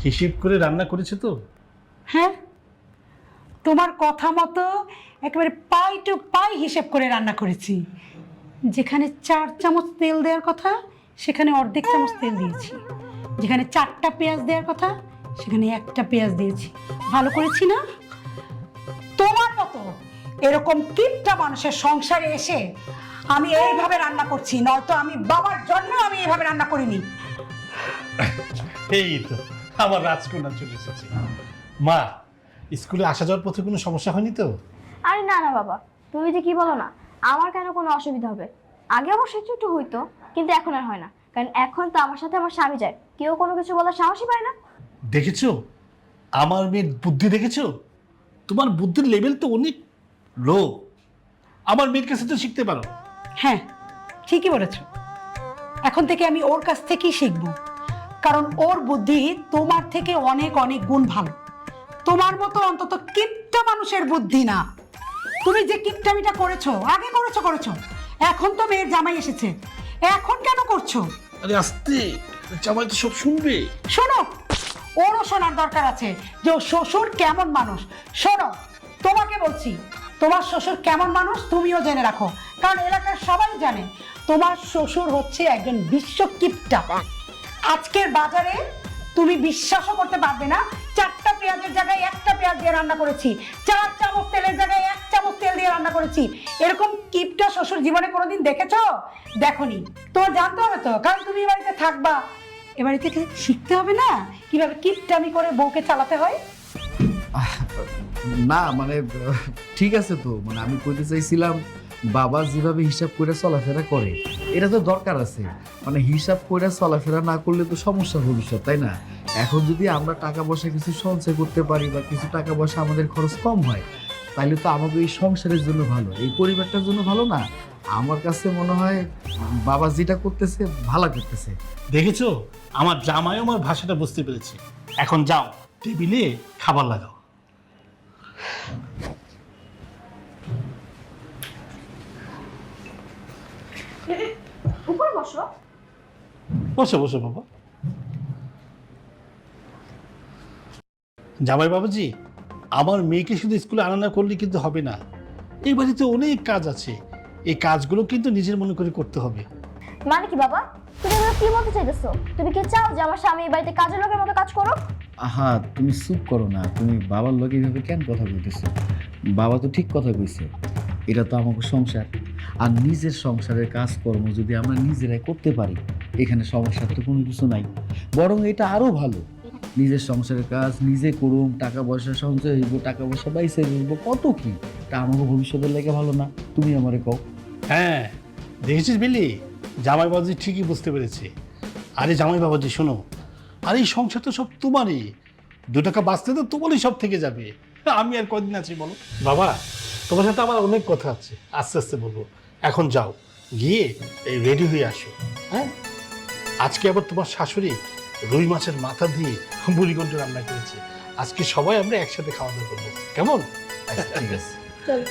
হিসেব করে রান্না করেছে তো? হ্যাঁ, তোমার কথা মতো একেবারে পাই টু পাই হিসেব করে রান্না করেছি। যেখানে 4 চামচ তেল দেওয়ার কথা সেখানে অর্ধেক চামচ তেল দিয়েছি, যেখানে 4টা পেঁয়াজ দেওয়ার কথা সেখানে 1টা পেঁয়াজ দিয়েছি। ভালো করেছি না? তোমার মতো এরকম কিপটা মানুষের সংসারে এসে আমি এইভাবে রান্না করছি, নয়তো আমি বাবার জন্য আমি এইভাবে রান্না করিনি। এই তো আমার রাজকন্যা চলে এসেছে। মা, স্কুলে আসা যাওয়ার পথে কোনো সমস্যা হয়নি তো? আরে না না বাবা, তুমি যে কি বলো না, আমার কেন কোনো অসুবিধা হবে? আগে অবশ্যই একটু একটু হইতো, কিন্তু এখন আর হয় না, কারণ এখন তো আমার সাথে আমার স্বামী যায়, কেউ কোনো কিছু বলার সাহসই পায় না। দেখেছো আমার মেয়ের বুদ্ধি? দেখেছো? তোমার বুদ্ধির লেভেল তো অনেক লো। আমার মেয়ের কাছে তো শিখতে পারো। হ্যাঁ, ঠিকই বলেছ। এখন থেকে আমি ওর কাছ থেকেই শিখবো, কারণ ওর বুদ্ধি তোমার থেকে অনেক অনেক গুণ ভালো। তোমার মতো অন্তত কিপটা মানুষের বুদ্ধি না। তুমি যে কিপটামিটা করেছো, আগে করেছো, এখন তো মেয়ের জামাই এসেছে, এখন কেন করছো? আরে আস্তে, জামাই তো সব শুনবে। শোনো, ওরও শোনার দরকার আছে যে ওর শ্বশুর কেমন মানুষ। শোনো, তোমাকে বলছি, তোমার শ্বশুর কেমন মানুষ তুমিও জেনে রাখো, কারণ এলাকার সবাই জানে তোমার শ্বশুর হচ্ছে একজন বিশ্ব কিপটা। আজকের বাজারে তুমি বিশ্বাসও করতে পারবে না, 4টা পেঁয়াজের জায়গায় 1টা পেঁয়াজ দিয়ে রান্না করেছি, 4 চামচ তেলের জায়গায় 1 চামচ তেল দিয়ে রান্না করেছি। এরকম কিপটা শ্বশুর জীবনে কোনোদিন দেখেছো? দেখোনি। তোমার জানতে হবে তো, কারণ তুমি এ বাড়িতে থাকবা, এ বাড়ি থেকে শিখতে হবে না কিভাবে কিপটামি করে বউকে চালাতে হয়। না মানে ঠিক আছে তো, মানে আমি কইতে চাইছিলাম বাবা যেভাবে হিসাব করে চলাফেরা করে এটা তো দরকার আছে। মানে হিসাব করে চলাফেরা না করলে তো সমস্যা ভবিষ্যৎ, তাই না? এখন যদি আমরা টাকা পয়সা কিছু সঞ্চয় করতে পারি বা কিছু টাকা পয়সা আমাদের খরচ কম হয়, তাহলে তো আমাকে এই সংসারের জন্য ভালো, এই পরিবারটার জন্য ভালো না? আমার কাছে মনে হয় বাবা যেটা করতেছে ভালো করতেছে। দেখেছো আমার জামাই আমার ভাষাটা বুঝতে পেরেছে। এখন যাও টেবিলে খাবার লাগাও। উপরে বসো। বসো বসো বাবা। জামাই বাবাজি, আমার মেয়েকে শুধু স্কুলে আনা করলে কিন্তু হবে না। এই বাড়িতে অনেক কাজ আছে, এই কাজগুলো কিন্তু নিজের মনে করে করতে হবে। মানে কি বাবা, তুমি এগুলো কি বলতে চাইতেছো? তুমি কি চাও যে আমার স্বামী এই বাড়িতে কাজের লোকের মতো কাজ করো? আহা, তুমি চুপ করো না। তুমি বাবার লোক এইভাবে কেন কথা বলতেছো? বাবা তো ঠিক কথা কইছে, এটা তো আমাকে সংসার, আর নিজের সংসারের কাজকর্ম যদি আমরা নিজেরাই করতে পারি এখানে সমস্যার তো কোনো কিছু নাই, বরং এটা আরো ভালো। নিজের সংসারের কাজ নিজে করুম, টাকা পয়সা সঞ্চয় হইব, টাকা পয়সা বাইসে হইব, কত কি। তা আমাকে ভবিষ্যতের লেগে ভালো না? তুমি আমারে কও। হ্যাঁ, দেখেছিস বিলি, জামাই বাবাজি ঠিকই বুঝতে পেরেছে। আরে জামাই বাবাজি শোনো, আরে এই সংসার তো সব তোমারই, 2 টাকা বাঁচতে তো তোমারই সব থেকে যাবে। আমি আর কদিন আছি বলো? বাবা, তোমার সাথে আমার অনেক কথা আছে, আস্তে আস্তে বলবো। এখন যাও, গিয়ে এই রেডি হয়ে আসো। হ্যাঁ, আজকে আবার তোমার শাশুড়ি রুই মাছের মাথা দিয়ে বুড়িগন্ড রান্না করেছে। আজকে সবাই আমরা একসাথে খাওয়া দাওয়া করবো, কেমন? আচ্ছা, ঠিক আছে। চলো।